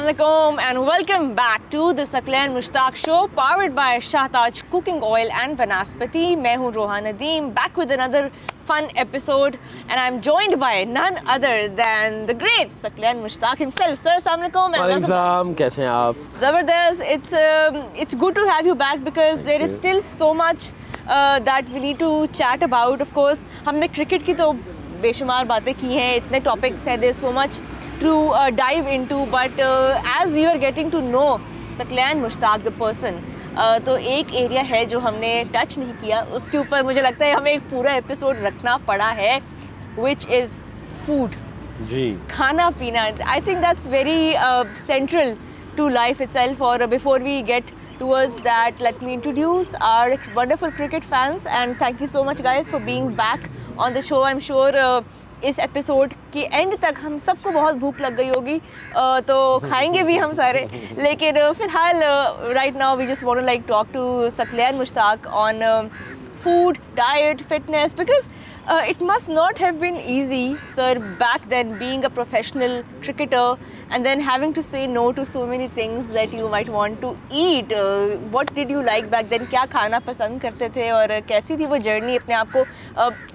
Assalamualaikum and welcome back to the Saqlain Mushtaq Show powered by Shahtaj Cooking Oil and Banaspati. मैं हूँ रोहा Nadeem back with another fun episode and I'm joined by none other than the great Saqlain Mushtaq himself. Sir, Assalamualaikum and welcome back. कैसे हैं आप? Zabardast. It's good to have you back because there is still so much that we need to chat about. Of course, हमने cricket की तो बेशुमार बातें की हैं, इतने topics हैं, there's so much to dive into, but as we are getting to know Saqlain Mushtaq the person, तो एक एरिया है जो हमने टच नहीं किया, उसके ऊपर मुझे लगता है हमें एक पूरा एपिसोड रखना पड़ा है, which is food. जी. खाना पीना. I think that's very central to life itself. Or before we get towards that, let me introduce our wonderful cricket fans and thank you so much guys for being back on the show. I'm sure इस episode के and तक हम सबको बहुत भूख लग गई होगी, तो खाएंगे भी हम सारे, लेकिन फिलहाल right now we just want to like talk to Saqlain Mushtaq on food, diet, fitness, because it must not have been easy, sir, back then being a professional cricketer and then having to say no to so many things that you might want to eat. What did you like back then? क्या खाना पसंद करते थे और कैसी थी वो journey अपने आप को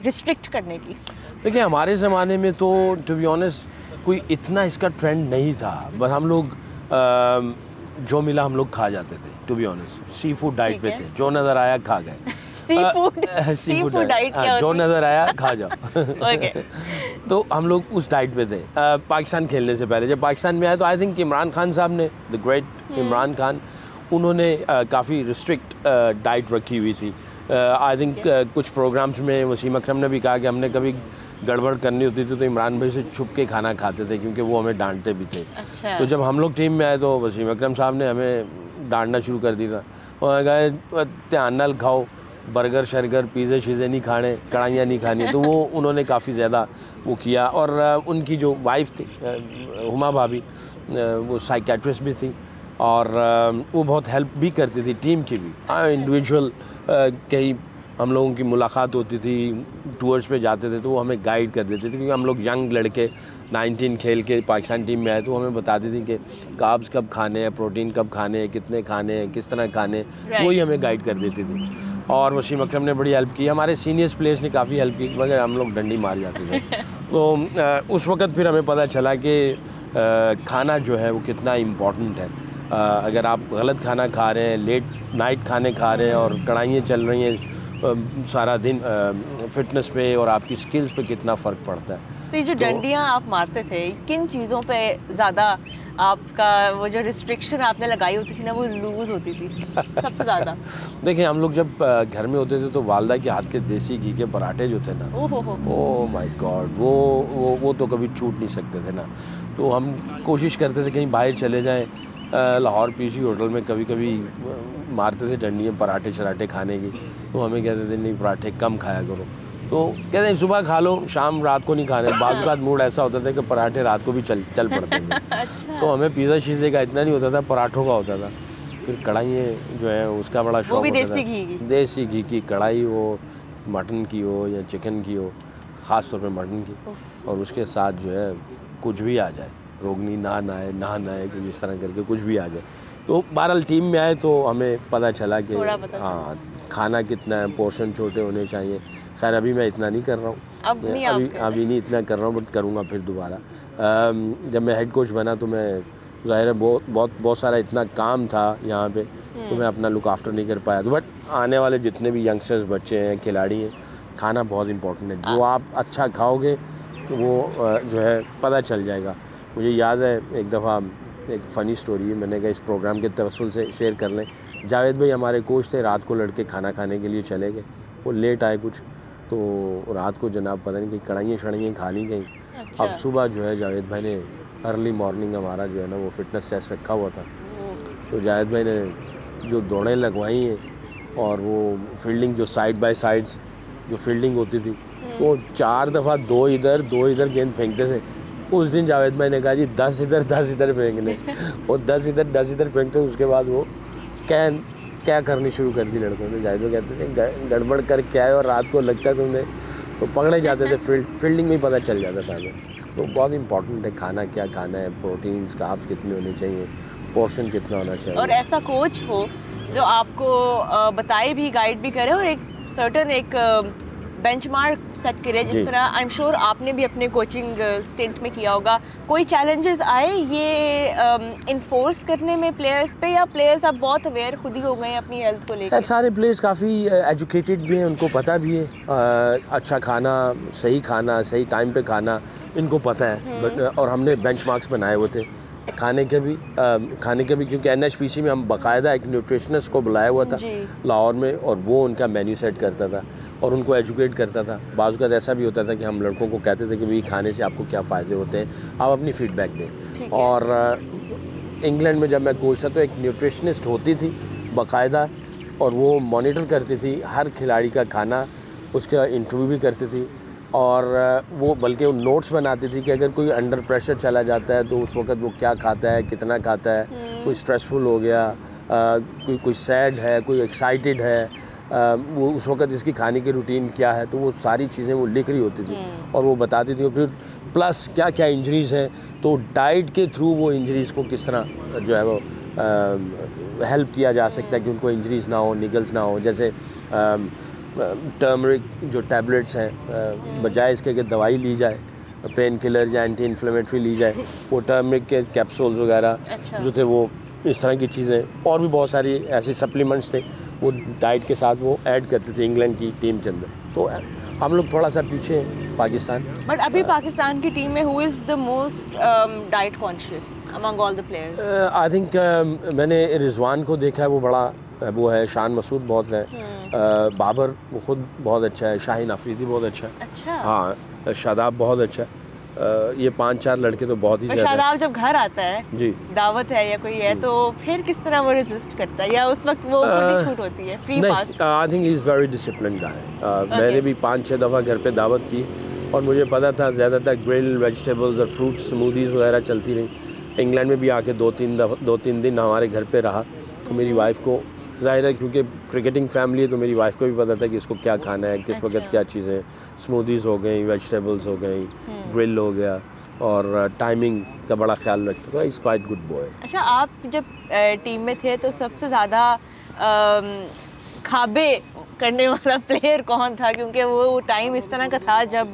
रिस्ट्रिक्ट करने की? देखिए, हमारे ज़माने में तो टू बी ऑनेस्ट कोई इतना इसका ट्रेंड नहीं था, बस हम लोग जो मिला हम लोग खा जाते थे. To be honest seafood diet पे थे, जो नज़र आया खा गए. सी फूड डाइट क्या जो नज़र आया खा जाओ. ओके. तो हम लोग उस डाइट पे थे. पाकिस्तान खेलने से पहले जब पाकिस्तान में आए तो आई थिंक इमरान खान साहब ने, द ग्रेट इमरान खान, उन्होंने काफ़ी रिस्ट्रिक्ट डाइट रखी हुई थी. आई थिंक कुछ प्रोग्राम्स में वसीम अकरम ने भी कहा कि हमने कभी गड़बड़ करनी होती थी तो इमरान भाई से छुप के खाना खाते थे क्योंकि वो हमें डांटते भी थे. अच्छा. तो जब हम लोग टीम में आए तो वसीम अकरम साहब ने हमें डांटना शुरू कर दिया था. और कहा ध्यान नाल खाओ, बर्गर शर्गर पिज़्ज़े शीज़े नहीं खाने, कढ़ाइयाँ नहीं खानी. तो वो उन्होंने काफ़ी ज़्यादा वो किया. और उनकी जो वाइफ थी हुमा भाभी, वो साइकेट्रिस्ट भी थी और वो बहुत हेल्प भी करती थी टीम की भी. इंडिविजुअल कई हम लोगों की मुलाकात होती थी, टूर्स पे जाते थे तो वो हमें गाइड कर देते थे क्योंकि हम लोग यंग लड़के 19 खेल के पाकिस्तान टीम में आए तो हमें बताती थी कि कार्ब्स कब खाने हैं, प्रोटीन कब खाने हैं, कितने खाने हैं, किस तरह खाने हैं, वही हमें गाइड कर देती थी. और वसीम अकरम ने बड़ी हेल्प की, हमारे सीनियर्स प्लेयर्स ने काफ़ी हेल्प की, मगर हम लोग डंडी मार जाते थे. तो उस वक़्त फिर हमें पता चला कि खाना जो है वो कितना इम्पॉर्टेंट है. अगर आप गलत खाना खा रहे हैं, लेट नाइट खाने खा रहे हैं और कढ़ाइयाँ चल रही हैं सारा दिन, फिटनेस पे और आपकी स्किल्स पे कितना फ़र्क पड़ता है. तो ये जो डंडियाँ आप मारते थे, किन चीज़ों पे ज़्यादा आपका वो जो रिस्ट्रिक्शन आपने लगाई होती थी ना वो लूज़ होती थी सबसे ज़्यादा? देखिए, हम लोग जब घर में होते थे तो वालदा के हाथ के देसी घी के पराठे जो थे ना, ओह माय गॉड, वो तो कभी छूट नहीं सकते थे ना. तो हम कोशिश करते थे कहीं बाहर चले जाएँ, लाहौर पीसी होटल में कभी कभी मारते थे डंडियाँ पराठे शराठे खाने की. तो हमें कहते थे नहीं, पराठे कम खाया करो. तो कहते हैं सुबह खा लो, शाम रात को नहीं खाने. बाज़ का मूड ऐसा होता था कि पराठे रात को भी चल पड़ते थे. अच्छा. तो हमें पिज़्ज़ा शीज़े का इतना नहीं होता था, पराठों का होता था. फिर कढ़ाइयाँ जो है उसका बड़ा शौक होता था. देसी घी की कढ़ाई हो, मटन की हो या चिकन की हो, ख़ास तौर पर मटन की, और उसके साथ जो है कुछ भी आ जाए, रोगनी नान आए कुछ इस तरह करके कुछ भी आ जाए. तो बहरहाल टीम में आए तो हमें पता चला कि हाँ, खाना कितना है, पोर्शन छोटे होने चाहिए. खैर अभी मैं इतना नहीं कर रहा हूँ, अभी नहीं इतना कर रहा हूँ, बट करूँगा फिर दोबारा. जब मैं हेड कोच बना तो मैं ज़ाहिर है बहुत सारा इतना काम था यहाँ पे, तो मैं अपना लुक आफ्टर नहीं कर पाया. तो बट आने वाले जितने भी यंगस्टर्स बच्चे हैं, खिलाड़ी हैं, खाना बहुत इंपॉर्टेंट है. जो आप अच्छा खाओगे तो वो जो है पता चल जाएगा. मुझे याद है एक दफ़ा एक फ़नी स्टोरी है, मैंने कहा इस प्रोग्राम के तवस्सुल से शेयर कर लें. जावेद भाई हमारे कोच थे, रात को लड़के खाना खाने के लिए चले गए, वो लेट आए कुछ, तो रात को जनाब पता नहीं कि कढ़ाइयाँ शढ़ाइयाँ खा ली गई. अच्छा. अब सुबह जो है जावेद भाई ने अर्ली मॉर्निंग हमारा जो है ना वो फिटनेस टेस्ट रखा हुआ था, तो जावेद भाई ने जो दौड़ें लगवाई हैं और वो फील्डिंग जो साइड बाय साइड्स जो फील्डिंग होती थी, वो 4 दफ़ा दो इधर गेंद फेंकते थे. उस दिन जावेद भाई ने कहा जी 10 इधर फेंकने, और 10 इधर फेंकते. उसके बाद वो क्या करनी शुरू कर दी लड़कों ने. जावेद भाई कहते थे गड़बड़ कर क्या है, और रात को लगता तुमने, तो पकड़े जाते थे. फील्डिंग में ही पता चल जाता था हमें. तो बहुत इंपॉर्टेंट है खाना क्या खाना है, प्रोटीन्स कार्ब्स कितने होने चाहिए, पोर्शन कितना होना चाहिए। और ऐसा कोच हो जो आपको बताए भी, गाइड भी करे और एक सर्टन एक बेंचमार्क सेट करे, जिस तरह आई एम श्योर आपने भी अपने कोचिंग स्टेंट में किया होगा। कोई चैलेंजेस आए ये इन्फोर्स करने में प्लेयर्स पे, या प्लेयर्स अब बहुत अवेयर खुद ही हो गए हैं अपनी हेल्थ को लेकर? सारे प्लेयर्स काफ़ी एजुकेटेड भी हैं, उनको पता भी है अच्छा खाना, सही टाइम पे खाना इनको पता है। बट और हमने बेंचमार्क्स बनाए हुए थे खाने के भी क्योंकि NHPC में हम बाकायदा एक न्यूट्रिशनिस्ट को बुलाया हुआ था लाहौर में, और वो उनका मेन्यू सेट करता था और उनको एजुकेट करता था। बाज़ का ऐसा भी होता था कि हम लड़कों को कहते थे कि भाई खाने से आपको क्या फ़ायदे होते हैं, आप अपनी फीडबैक दें। और इंग्लैंड में जब मैं कोच था तो एक न्यूट्रिशनिस्ट होती थी बाकायदा, और वो मॉनिटर करती थी हर खिलाड़ी का खाना, उसका इंटरव्यू भी करती थी, और वो बल्कि वो नोट्स बनाती थी कि अगर कोई अंडर प्रेशर चला जाता है तो उस वक्त वो क्या खाता है, कितना खाता है, कोई स्ट्रेसफुल हो गया, कोई सैड है, कोई एक्साइटेड है, वो उस वक्त इसकी खाने की रूटीन क्या है, तो वो सारी चीज़ें वो लिख रही होती थी और वो बताती थी। और फिर प्लस क्या क्या इंजरीज़ हैं, तो डाइट के थ्रू वो इंजरीज़ को किस तरह जो है वो हेल्प किया जा सकता है कि उनको इंजरीज़ ना हो, निगल्स ना हो। जैसे टर्मरिक जो टैबलेट्स हैं, बजाय इसके कि दवाई ली जाए, पेन किलर या एंटी इन्फ्लेमेटरी ली जाए, वो टर्मरिक के कैप्सूल्स वगैरह जो थे, वो इस तरह की चीज़ें और भी बहुत सारी ऐसी सप्लीमेंट्स थे वो डाइट के साथ वो ऐड करते थे इंग्लैंड की टीम के अंदर। तो हम लोग थोड़ा सा पीछे हैं पाकिस्तान। बट अभी पाकिस्तान की टीम में who is the most diet conscious among all the players? I think मैंने रिजवान को देखा है, वो बड़ा वो है, शान मसूद बहुत है, बाबर वो खुद बहुत अच्छा है, शाहीन अफरीदी बहुत अच्छा है, अच्छा हाँ, शादाब बहुत अच्छा है। ये 5-4 लड़के तो बहुत ही ज़्यादा। शादाब जब घर आता है जी, दावत है या कोई है, तो फिर किस तरह वो रेजिस्ट करता है, या उस वक्त वो खुद ही छूट होती है, free pass? I think he is very disciplined guy. मैंने भी 5-6 दफ़ा घर पे दावत की और मुझे पता था ज़्यादातर ग्रिल वेजिटेबल्स और फ्रूट्स स्मूदीज़ वगैरह चलती रही। इंग्लैंड में भी आके 2-3 दिन हमारे घर पे रहा, तो मेरी वाइफ को ज़ाहिर है क्योंकि क्रिकेटिंग फैमिली है तो मेरी वाइफ को भी पता था कि इसको क्या खाना है, किस वक्त क्या चीज़ें, स्मूदीज़ हो गई, वेजिटेबल्स हो गई, ग्रिल हो गया, और टाइमिंग का बड़ा ख्याल रखता था। Is quite good boy. अच्छा, आप जब टीम में थे तो सबसे ज़्यादा खाबे करने वाला प्लेयर कौन था? क्योंकि वो टाइम इस तरह का था जब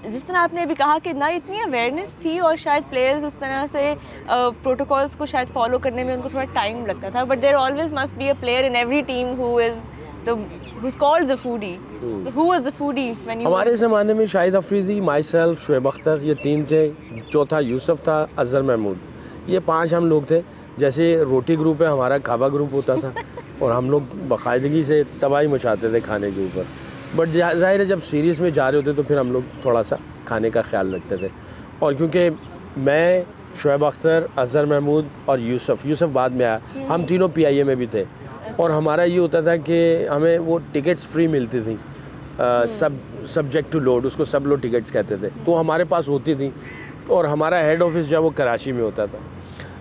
जिस तरह आपने अभी कहा कि ना इतनी अवेयरनेस थी और शायद प्लेयर्स उस तरह से प्रोटोकॉल्स को शायद फॉलो करने में उनको थोड़ा टाइम लगता था, but there always must be a player in every team who is who's called the foodie. So who was the foodie when you? हमारे ज़माने में शाहिद अफरीदी, माइसेल्फ, शुएब अख्तर, ये 3 थे, चौथा यूसुफ था, अजहर महमूद, ये 5 हम लोग थे। जैसे रोटी ग्रुप है, हमारा खाबा ग्रुप होता था और हम लोग बाकायदगी से तबाही मचाते थे खाने के ऊपर। बट ज़ाहिर है जब सीरीज़ में जा रहे होते तो फिर हम लोग थोड़ा सा खाने का ख्याल रखते थे। और क्योंकि मैं, शुएब अख्तर, अजहर महमूद और यूसुफ बाद में आया, हम तीनों PIA में भी थे और हमारा ये होता था कि हमें वो टिकट्स फ्री मिलती थी, सब्जेक्ट टू लोड, उसको सब लोग टिकट्स कहते थे, तो हमारे पास होती थी। और हमारा हेड ऑफिस जो है वो कराची में होता था,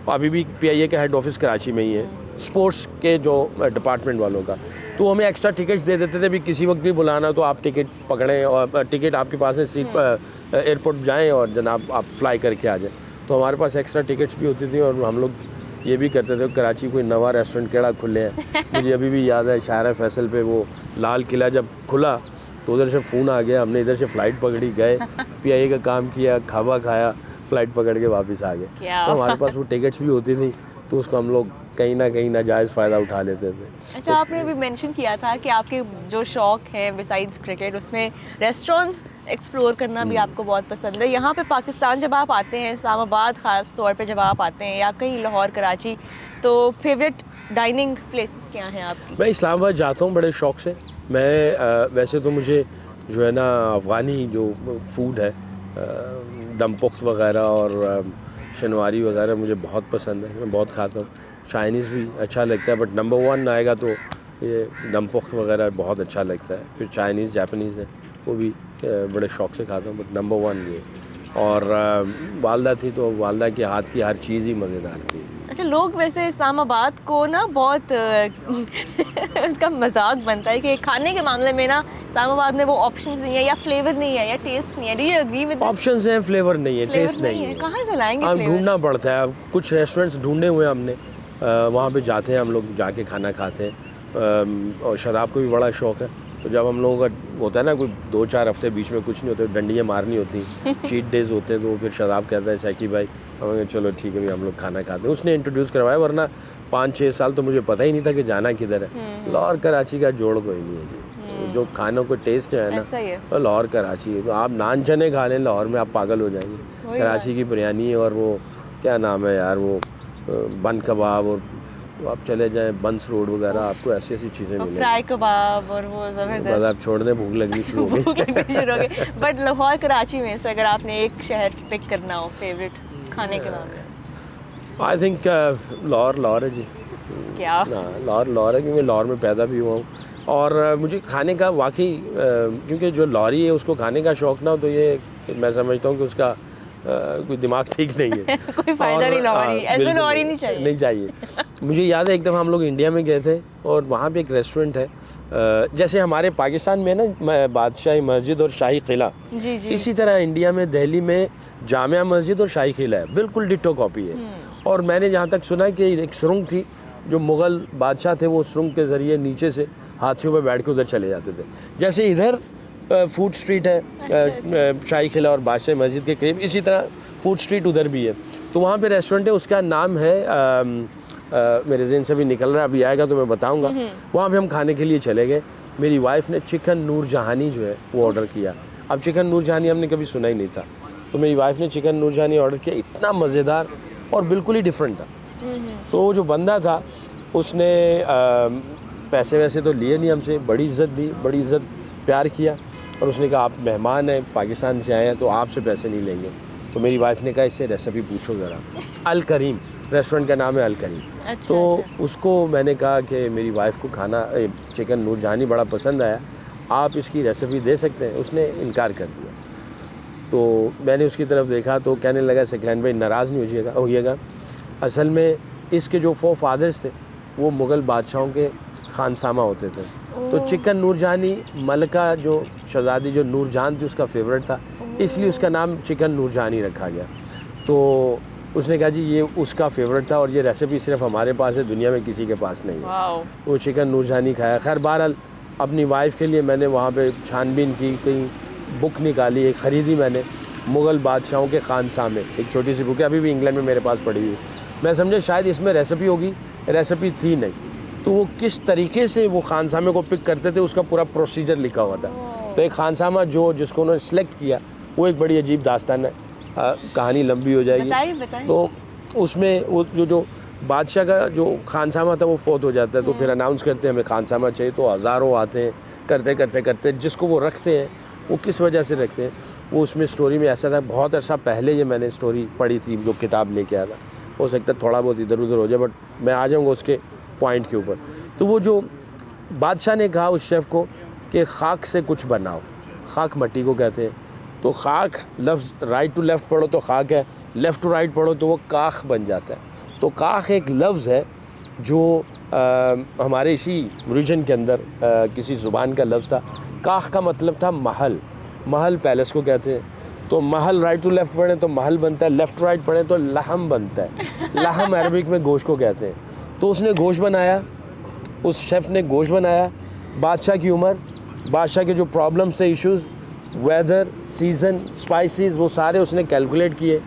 अभी भी PIA का हेड ऑफिस कराची में ही है, स्पोर्ट्स के जो डिपार्टमेंट वालों का। तो हमें एक्स्ट्रा टिकट्स दे देते थे, भी किसी वक्त भी बुलाना तो आप टिकट पकड़ें और टिकट आपके पास है, सीट पर एयरपोर्ट जाएँ और जनाब आप फ्लाई करके आ जाएँ। तो हमारे पास एक्स्ट्रा टिकट्स भी होती थी और हम लोग ये भी करते थे। कराची कोई नवा रेस्टोरेंट केड़ा खुले हैं, मुझे अभी भी याद है, शाहरा फैसल पे वो लाल किला जब खुला तो उधर से फ़ोन आ गया, हमने इधर से फ़्लाइट पकड़ी, गए PIA का काम किया, खाबा खाया, फ़्लाइट पकड़ के वापस आ गए। तो हमारे पास वो टिकट्स भी होती थी, तो उसको हम लोग कहीं ना कहीं नाजायज़ फ़ायदा उठा लेते थे। अच्छा, आपने अभी मेंशन किया था कि आपके जो शौक़ हैं बिसाइड्स क्रिकेट, उसमें रेस्टोरेंट्स एक्सप्लोर करना भी आपको बहुत पसंद है। यहाँ पे पाकिस्तान जब आप आते हैं, इस्लामाबाद ख़ास तौर पे जब आप आते हैं, या कहीं लाहौर, कराची, तो फेवरेट डाइनिंग प्लेस क्या हैं आपकी? मैं इस्लामाबाद जाता हूँ बड़े शौक़ से। मैं वैसे तो मुझे जो है ना अफ़गानी जो फूड है, दम पुख्त वगैरह और शनवारी वगैरह मुझे बहुत पसंद है, मैं बहुत खाता हूँ। चाइनीज़ भी अच्छा लगता है, बट नंबर 1 आएगा तो ये दम पुख्त वगैरह बहुत अच्छा लगता है। फिर चाइनीज़, जापानीज़ है, वो भी बड़े शौक़ से खाता हूँ, बट नंबर 1 ये। और वालदा थी तो वालदा के हाथ की हर चीज़ ही मज़ेदार थी। अच्छा, लोग वैसे इस्लामाबाद को ना बहुत उसका मजाक बनता है कि खाने के मामले में ना इस्लामाबाद में वो ऑप्शंस नहीं है, या फ्लेवर नहीं है, या टेस्ट नहीं है। Do you agree with? Options हैं, फ्लेवर नहीं है, टेस्ट नहीं है। कहाँ से लाएंगे हम फ्लेवर? ढूंढना पड़ता है। कुछ रेस्टोरेंट्स ढूंढे हुए हमने, वहाँ पे जाते हैं हम लोग, जाके खाना खाते हैं। और शराब को भी बड़ा शौक़ है, तो जब हम लोगों का होता है ना कोई 2-4 हफ्ते बीच में कुछ नहीं होते, डंडियाँ मारनी होती, चीट डेज होते हैं, तो फिर शराब कहता है सैकी भाई, हमें चलो ठीक है भी हम लोग खाना खाते हैं। उसने इंट्रोड्यूस करवाया, वरना 5-6 साल तो मुझे पता ही नहीं था कि जाना किधर है। लाहौर कराची का जोड़ कोई नहीं है जी, जो खानों को टेस्ट है ना, तो लाहौर कराची है। तो आप नान चने खा लें लाहौर में, आप पागल हो जाएंगे। कराची की बिरयानी और वो क्या नाम है यार, वो बन कबाब, और आप चले जाएं बंस रोड वगैरह, आपको ऐसी ऐसी चीज़ें मिलेंगी, फ्राई कबाब और वो ज़बरदस्त। बस आप छोड़ दें, भूख लगनी शुरू हो गई। बट लाहौर कराची में से अगर आपने एक शहर पिक करना हो फेवरेट खाने के मामले में, आई थिंक लाहौर है जी। क्या? लाहौर है, क्योंकि लाहौर में पैदा भी हुआ हूँ, और मुझे खाने का वाकई, क्योंकि जो लाहौरी है उसको खाने का शौक़ ना हो, तो ये मैं समझता हूँ कि उसका कोई दिमाग ठीक नहीं है। कोई फायदा नहीं लाहौरी, ऐसे लाहौरी नहीं चाहिए। मुझे याद है एक दफ़ा हम लोग इंडिया में गए थे, और वहाँ पे एक रेस्टोरेंट है, जैसे हमारे पाकिस्तान में ना बादशाही मस्जिद और शाही किला, जी जी, इसी तरह इंडिया में दिल्ली में जामिया मस्जिद और शाही किला है, बिल्कुल डिट्टो कॉपी है। और मैंने जहाँ तक सुना है कि एक सुरंग थी, जो मुग़ल बादशाह थे वो सुरंग के ज़रिए नीचे से हाथियों पर बैठ के उधर चले जाते थे। जैसे इधर फूड स्ट्रीट है, अच्छा। शाही किला और बादशाह मस्जिद के करीब, इसी तरह फूड स्ट्रीट उधर भी है। तो वहाँ पे रेस्टोरेंट है, उसका नाम है मेरे ज़हन से भी निकल रहा है, अभी आएगा तो मैं बताऊँगा। वहाँ पे हम खाने के लिए चले गए। मेरी वाइफ ने चिकन नूर जहानी जो है वो ऑर्डर किया। अब चिकन नूर जहानी हमने कभी सुना ही नहीं था, तो मेरी वाइफ ने चिकन नूर जहानी ऑर्डर किया। इतना मज़ेदार और बिल्कुल ही डिफरेंट था। तो जो बंदा था उसने पैसे वैसे तो लिए नहीं हमसे, बड़ी इज़्ज़त दी, बड़ी इज़्ज़त प्यार किया, और उसने कहा आप मेहमान हैं, पाकिस्तान से आए हैं, तो आपसे पैसे नहीं लेंगे। तो मेरी वाइफ ने कहा इससे रेसिपी पूछो ज़रा। अल करीम रेस्टोरेंट का नाम है, अल करीम। अच्छा, तो अच्छा। उसको मैंने कहा कि मेरी वाइफ को खाना चिकन नूर जहानी बड़ा पसंद आया, आप इसकी रेसिपी दे सकते हैं? उसने इनकार कर दिया। तो मैंने उसकी तरफ देखा तो कहने लगा सकलैन भाई नाराज़ नहीं होइएगा, असल में इसके जो 4 फादर्स थे वो मुग़ल बादशाहों के खानसामा होते थे। तो चिकन नूरजहानी मलका जो शहज़ादी जो नूरजहान थी उसका फेवरेट था, इसलिए उसका नाम चिकन नूरजहानी रखा गया। तो उसने कहा जी ये उसका फेवरेट था, और ये रेसिपी सिर्फ हमारे पास है, दुनिया में किसी के पास नहीं है। वो चिकन नूरजहानी खाया। खैर बहरहाल अपनी वाइफ के लिए मैंने वहाँ पे छानबीन की, कहीं बुक निकाली, एक ख़रीदी मैंने, मुग़ल बादशाहों के खानसामे, एक छोटी सी बुक है, अभी भी इंग्लैंड में मेरे पास पड़ी हुई। मैं समझा शायद इसमें रेसिपी होगी, रेसिपी थी नहीं। तो वो किस तरीके से वो खानसामे को पिक करते थे उसका पूरा प्रोसीजर लिखा हुआ था। तो एक खानसामा जिसको उन्होंने सेलेक्ट किया वो एक बड़ी अजीब दास्तान है, कहानी लंबी हो जाएगी। बताइए। तो उसमें वो जो बादशाह का जो खानसामा था वो फौत हो जाता है, तो फिर अनाउंस करते हैं हमें खानसामा चाहिए, तो हज़ारों आते हैं, करते जिसको वो रखते हैं वो किस वजह से रखते हैं, वो उसमें स्टोरी में ऐसा था। बहुत अर्सा पहले ये मैंने स्टोरी पढ़ी थी, जो किताब लेके आया था, हो सकता है थोड़ा बहुत इधर उधर हो जाए, बट मैं आ जाऊँगा उसके पॉइंट के ऊपर। तो वो जो बादशाह ने कहा उस शेफ़ को कि खाक से कुछ बनाओ, खाक मट्टी को कहते हैं, तो खाक लफ्ज़ राइट टू लेफ़्ट पढ़ो तो खाक है, लेफ़्ट टू राइट पढ़ो तो वो काख बन जाता है। तो काख एक लफ्ज़ है जो हमारे इसी रीजन के अंदर किसी ज़ुबान का लफ्ज़ था। काख का मतलब था महल, महल पैलेस को कहते हैं। तो महल राइट टू लेफ़्ट पढ़ें तो महल बनता है, लेफ़्ट टू राइट पढ़ें तो लहम बनता है। लहम अरबिक में गोश्त को कहते हैं। तो उसने गोश्त बनाया, उस शेफ़ ने गोश्त बनाया। बादशाह की उम्र, बादशाह के जो प्रॉब्लम्स थे, इश्यूज़, वेदर, सीज़न, स्पाइसेस, वो सारे उसने कैलकुलेट किए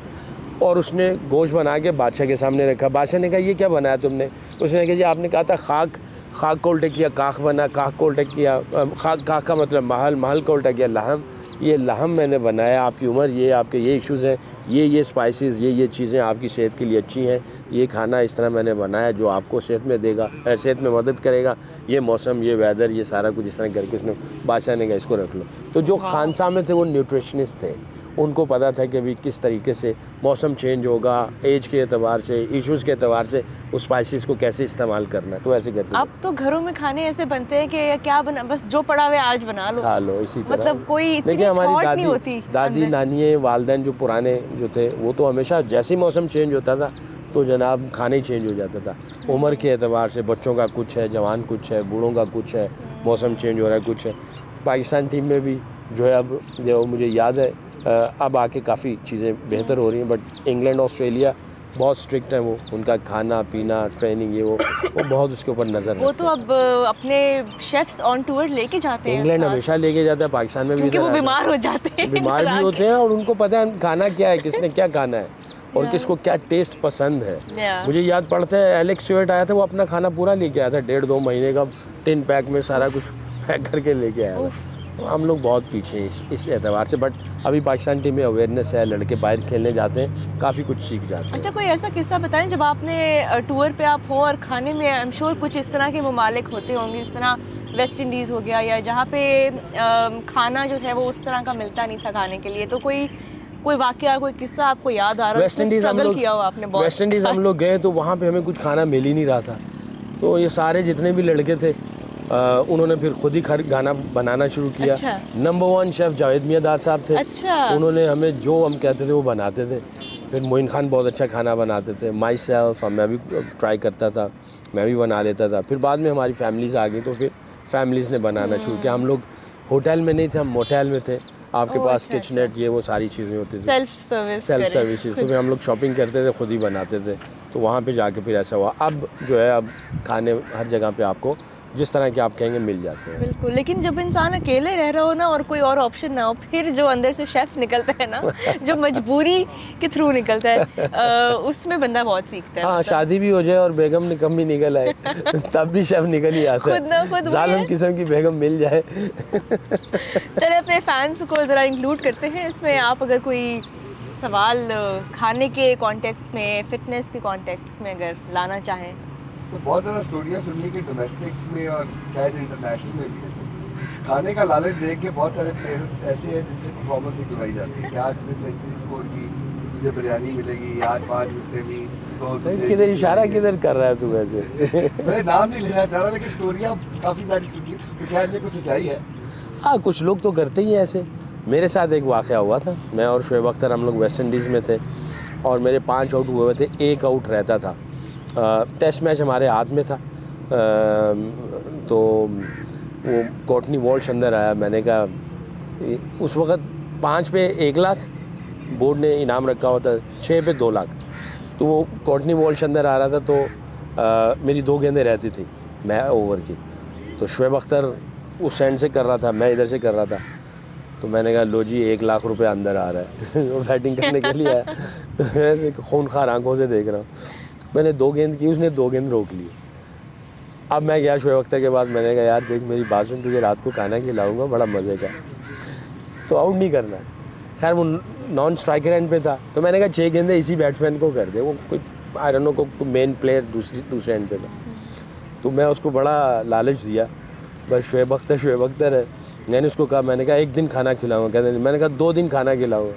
और उसने गोश्त बना के बादशाह के सामने रखा। बादशाह ने कहा ये क्या बनाया तुमने? उसने कहा जी आपने कहा था खाक, खाक को उल्टा किया काख बना, काख को उल्टा किया काख का मतलब महल, महल को उल्टा किया लहम, ये लहम मैंने बनाया। आपकी उम्र, ये आपके ये इश्यूज़ हैं, ये स्पाइसेस, ये चीज़ें आपकी सेहत के लिए अच्छी हैं, ये खाना इस तरह मैंने बनाया जो आपको सेहत में देगा, सेहत में मदद करेगा, ये मौसम, ये वेदर, ये सारा कुछ इस तरह करके उसने बादशाह ने कहा इसको रख लो। तो जो खानसामे थे वो न्यूट्रिशनिस्ट थे, उनको पता था कि अभी किस तरीके से मौसम चेंज होगा, एज के एतबार से, इश्यूज़ के एतबार से उस स्पाइसेस को कैसे इस्तेमाल करना है। तो ऐसे करते अब तो घरों में खाने ऐसे बनते हैं कि क्या बना, बस जो पड़ा हुआ आज बना लो, खा लो, इसी तरह। मतलब कोई इतनी देखिए हमारी नहीं होती। दादी नानियाँ वालदैन जो पुराने जो थे वो तो हमेशा जैसे ही मौसम चेंज होता था तो जनाब खाना ही चेंज हो जाता था। उम्र के एतबार से बच्चों का कुछ है, जवान कुछ है, बूढ़ों का कुछ है, मौसम चेंज हो रहा है कुछ है। पाकिस्तान टीम में भी जो है अब जो मुझे याद है अब आके काफ़ी चीज़ें बेहतर हो रही हैं, बट इंग्लैंड ऑस्ट्रेलिया बहुत स्ट्रिक्ट है वो, उनका खाना पीना ट्रेनिंग ये वो बहुत उसके ऊपर नज़र वो तो अब अपने शेफ्स ऑन टूर लेके जाते हैं। इंग्लैंड हमेशा लेके जाता है, पाकिस्तान में भी क्योंकि वो बीमार हो जाते हैं, बीमार भी होते हैं और उनको पता है खाना क्या है, किसने क्या खाना है और किसको क्या टेस्ट पसंद है। मुझे याद पड़ता है एलेक्स स्टीवेट आया था, वो अपना खाना पूरा लेके आया था, 1.5-2 महीने का टिन पैक में सारा कुछ पैक करके लेके आया था। तो हम लोग बहुत पीछे हैं इस एतबार से, बट अभी पाकिस्तान टीम में अवेयरनेस है, लड़के बाहर खेलने जाते हैं, काफ़ी कुछ सीख जाते हैं। अच्छा, कोई ऐसा किस्सा बताएं जब आपने टूर पे आप हो और खाने में आई एम श्योर कुछ इस तरह के ममालिक होते होंगे, इस तरह वेस्ट इंडीज़ हो गया या जहाँ पे खाना जो है वो उस तरह का मिलता नहीं था खाने के लिए, तो कोई वाकया कोई किस्सा आपको याद आ रहा है? वेस्ट इंडीज़ हम लोग किया हो आपने बहुत? वेस्ट इंडीज़ हम लोग गए तो वहाँ पे हमें कुछ खाना मिल ही नहीं रहा था, तो ये सारे जितने भी लड़के थे उन्होंने फिर खुद ही खाना बनाना शुरू किया। अच्छा। नंबर 1 शेफ़ जावेद मियादाद साहब थे। अच्छा। उन्होंने हमें जो हम कहते थे वो बनाते थे। फिर मोइन खान बहुत अच्छा खाना बनाते थे। माई सेल्फ मैं भी ट्राई करता था, मैं भी बना लेता था। फिर बाद में हमारी फैमिलीज़ आ गई तो फिर फैमिलीज़ ने बनाना शुरू किया। हम लोग होटल में नहीं थे, हम मोटेल में थे। आपके पास किचनेट ये वो सारी चीज़ें होती थी, सेल्फ सर्विसेज। तो फिर हम लोग शॉपिंग करते थे, खुद ही बनाते थे। तो वहाँ पे जाके फिर ऐसा हुआ। अब जो है अब खाने हर जगह पे आपको जिस तरह के आप कहेंगे मिल जाते हैं। बिल्कुल, लेकिन जब इंसान अकेले रह रहा हो ना और कोई और ऑप्शन ना हो, फिर जो अंदर से शेफ़ निकलता है ना जो मजबूरी के थ्रू निकलता है उसमें बंदा बहुत सीखता है। हाँ, शादी भी हो जाए और बेगम निकम्मी निकल आए तब भी शेफ़ निकल ही आता है। खुद ना खुद जालिम किस्म की बेगम मिल जाए। चले अपने फैंस को ज़रा इंक्लूड करते हैं इसमें। आप अगर कोई सवाल खाने के कॉन्टेक्स्ट में, फिटनेस के कॉन्टेक्स्ट में अगर लाना चाहें तो बहुत ज़्यादा स्टोरियाँ सुनने की डोमेस्टिक में और शायद इंटरनेशनल में भी है। खाने का लालच देख के बहुत सारे प्लेयर्स ऐसे हैं जिनसे परफॉर्मेंस नहीं करवाई जाती है कि आज तुमने सेंचुरी स्कोर की, तुझे बिरयानी मिलेगी, आज 5 विकेटें ली। तो किधर इशारा किधर कर रहा है तू वैसे? मैं नाम नहीं लेना चाह रहा, लेकिन स्टोरियाँ काफ़ी सारी सुनी तो शायद ये कुछ सच्चाई है। हाँ, कुछ लोग तो करते ही हैं ऐसे। मेरे साथ एक वाक़या हुआ था, मैं और शोएब अख्तर हम लोग वेस्ट इंडीज़ में थे और मेरे 5 आउट हुए थे, 1 आउट रहता था। टेस्ट मैच हमारे हाथ में था। तो वो कोटनी वॉल्श अंदर आया। मैंने कहा उस वक़्त 5 पे 1 लाख बोर्ड ने इनाम रखा हुआ था, 6 पे 2 लाख। तो वो कोटनी वॉल्श अंदर आ रहा था तो मेरी 2 गेंदें रहती थी मैं ओवर की। तो शोएब अख्तर उस एंड से कर रहा था, मैं इधर से कर रहा था। तो मैंने कहा लो जी 1 लाख रुपए अंदर आ रहा है। वो बैटिंग करने के लिए आया। खूनखार आंखों से देख रहा हूँ। मैंने 2 गेंद की, उसने 2 गेंद रोक ली। अब मैं गया शोएब अख्तर के बाद, मैंने कहा यार देख मेरी बात सुन, तुझे रात को खाना खिलाऊंगा बड़ा मज़े का, तो आउट नहीं करना। खैर वो नॉन स्ट्राइकर एंड पे था, तो मैंने कहा 6 गेंदें इसी बैट्समैन को कर दे, वो कोई आई डोंट नो को मेन प्लेयर दूसरे एंड पे था। तो मैं उसको बड़ा लालच दिया, बस शोएब अख्तर है। मैंने उसको कहा, मैंने कहा 1 दिन खाना खिलाऊंगा, कहते मैंने कहा 2 दिन खाना खिलाऊंगा,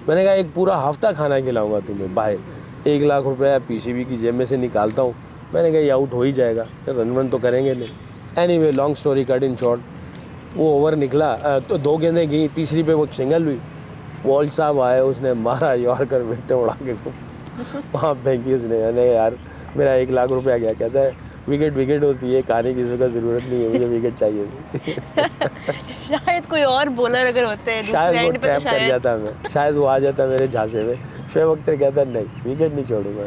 मैंने कहा 1 पूरा हफ्ता खाना खिलाऊंगा तुम्हें बाहर। 1 लाख रुपया पीसीबी की जेब में से निकालता हूँ। मैंने कहा ये आउट हो ही जाएगा, रन तो करेंगे नहीं। Anyway long story cut in short, वो ओवर निकला तो 2 गेंदें गई, तीसरी पे वो सिंगल हुई। वॉल साहब आए, उसने मारा यॉर्कर विकेट उड़ा के वहाँ फेंकी उसने। यानी यार मेरा 1 लाख रुपया गया। कहता है विकेट होती है, खाने की ज़रूरत नहीं है, मुझे विकेट चाहिए थी। शायद कोई और बॉलर अगर होते हैं शायद वो ट्रैप कर जाता मैं, शायद वो आ जाता मेरे झांसे में। शोएब अख्तर कहता नहीं विकेट नहीं छोड़ूंगा।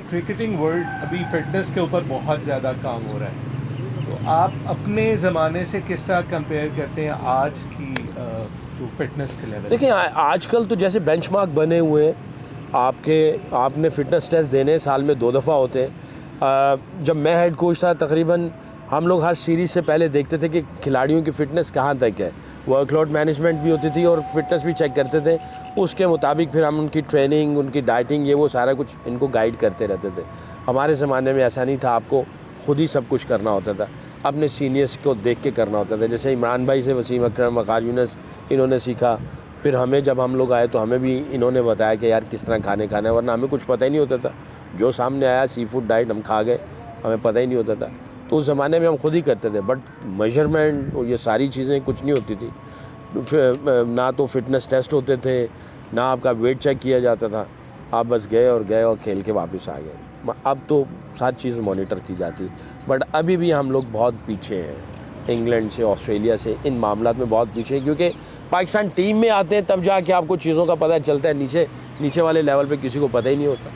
क्रिकेटिंग वर्ल्ड अभी फिटनेस के ऊपर बहुत ज़्यादा काम हो रहा है, तो आप अपने ज़माने से किस तरह कंपेयर करते हैं आज की जो फिटनेस के लेवल? देखिए आजकल तो जैसे बेंचमार्क बने हुए हैं, आपने फिटनेस टेस्ट देने साल में 2 दफ़ा होते हैं। जब मैं हेड कोच था तकरीबन हम लोग हर सीरीज़ से पहले देखते थे कि खिलाड़ियों की फ़िटनेस कहाँ तक है। वर्कलोड मैनेजमेंट भी होती थी और फिटनेस भी चेक करते थे। उसके मुताबिक फिर हम उनकी ट्रेनिंग, उनकी डाइटिंग, ये वो सारा कुछ इनको गाइड करते रहते थे। हमारे ज़माने में ऐसा नहीं था, आपको खुद ही सब कुछ करना होता था, अपने सीनियर्स को देख के करना होता था। जैसे इमरान भाई से वसीम अकरम, वक़ार यूनुस, इन्होंने सीखा। फिर हमें जब हम लोग आए तो हमें भी इन्होंने बताया कि यार किस तरह खाना है, वरना हमें कुछ पता ही नहीं होता था। जो सामने आया सी फूड डाइट हम खा गए, हमें पता ही नहीं होता था। तो उस ज़माने में हम खुद ही करते थे, बट मेजरमेंट और ये सारी चीज़ें कुछ नहीं होती थी। ना तो फिटनेस टेस्ट होते थे, ना आपका वेट चेक किया जाता था। आप बस गए और खेल के वापस आ गए। अब तो हर चीज़ मॉनिटर की जाती, बट अभी भी हम लोग बहुत पीछे हैं इंग्लैंड से, ऑस्ट्रेलिया से, इन मामलात में बहुत पीछे हैं, क्योंकि पाकिस्तान टीम में आते हैं तब जाके आपको चीज़ों का पता चलता है, नीचे वाले लेवल पे किसी को पता ही नहीं होता।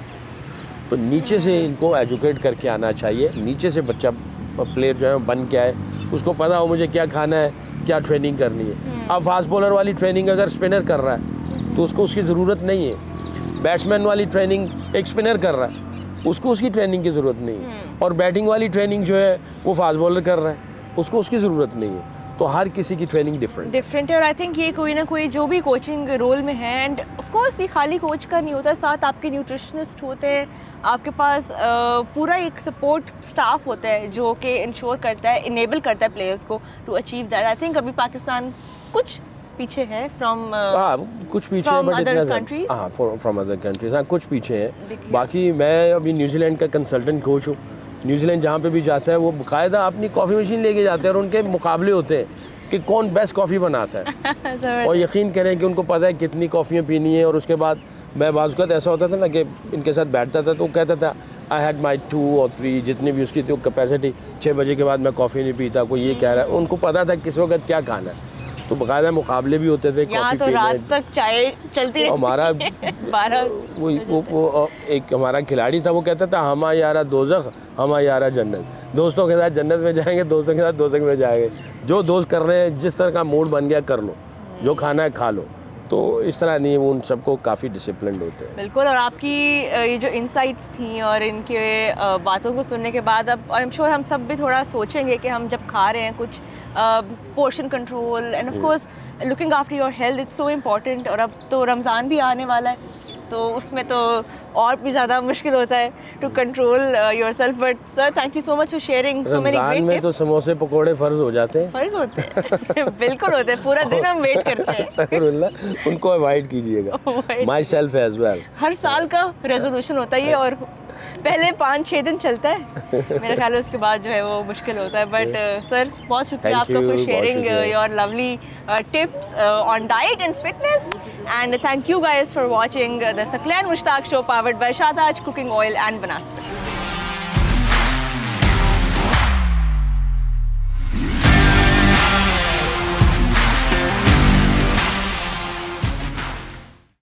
तो नीचे से इनको एजुकेट करके आना चाहिए, नीचे से बच्चा प्लेयर जो है बन के आए, उसको पता हो मुझे क्या खाना है, क्या ट्रेनिंग करनी है। अब फास्ट बॉलर वाली ट्रेनिंग अगर स्पिनर कर रहा है तो उसको उसकी ज़रूरत नहीं है, बैट्समैन वाली ट्रेनिंग एक स्पिनर कर रहा है उसको उसकी ट्रेनिंग की ज़रूरत नहीं है, और बैटिंग वाली ट्रेनिंग जो है वो फास्ट बॉलर कर रहा है उसको उसकी ज़रूरत नहीं है। तो हर किसी की ट्रेनिंग डिफरेंट है, और आई थिंक ये कोई ना कोई जो भी कोचिंग रोल में है, एंड ऑफ कोर्स ये खाली कोच का नहीं होता, साथ आपके न्यूट्रिशनिस्ट होते हैं, आपके पास पूरा एक सपोर्ट स्टाफ होता है जो कि इंश्योर करता है, इनेबल करता है प्लेयर्स को to achieve that. I think अभी पाकिस्तान कुछ पीछे है फ्रॉम कुछ पीछे है, other countries, from other countries, हाँ कुछ पीछे है। बाकी मैं अभी न्यूजीलैंड का कंसल्टेंट कोच हूँ। न्यूजीलैंड जहाँ पे भी जाता है वो बाकायदा अपनी कॉफ़ी मशीन लेके जाते हैं और उनके मुकाबले होते हैं कि कौन बेस्ट कॉफ़ी बनाता है और यकीन करें कि उनको पता है कितनी कॉफ़ियाँ पीनी है। और उसके बाद मैं बाज़ ऐसा होता था ना कि इनके साथ बैठता था तो वो कहता था आई हैड माई 2 or 3 जितनी भी उसकी थी कैपेसिटी, 6 बजे के बाद मैं कॉफ़ी नहीं पीता, कोई ये कह रहा है। उनको पता था किस वक्त क्या खाना है, तो बाकायदा मुकाबले भी होते थे। यहाँ तो रात तक चाय चलती रहती हमारा 12 वो एक हमारा खिलाड़ी था, वो कहता था हमा यारा दोज़ख हमा यारा जन्नत, दोस्तों के साथ जन्नत में जाएंगे, दोस्तों के साथ दोज़ख में जाएंगे। जो दोस्त कर रहे हैं, जिस तरह का मूड बन गया कर लो, जो खाना है खा लो। तो इस तरह नहीं, वो उन सबको काफ़ी डिसिप्लिन होते हैं। बिल्कुल। और आपकी ये जो इंसाइट्स थी और इनके बातों को सुनने के बाद अब आई एम श्योर हम सब भी थोड़ा सोचेंगे कि हम जब खा रहे हैं कुछ portion control end of course looking after your health, it's so important. और अब तो रमज़ान भी आने वाला है तो उसमें तो और भी ज़्यादा मुश्किल होता है to control yourself. But sir thank you so much for sharing so many great tips. तो समोसे पकोड़े फ़र्ज हो जाते हैं, फ़र्ज होते हैं बिल्कुल होते हैं, पूरा दिन हम वेट करते हैं उनको अवॉइड कीजिएगा। माई सेल्फ एज वेल, हर साल का रेजोल्यूशन होता है ये, और पहले 5-6 दिन चलता है मेरा ख्याल है, उसके बाद जो है वो मुश्किल होता है। बट सर बहुत शुक्रिया आपका for sharing your lovely tips on diet and fitness, and thank you guys for watching the Saqlain Mushtaq show powered by शादाज कुकिंग ऑयल एंड बनास्पति।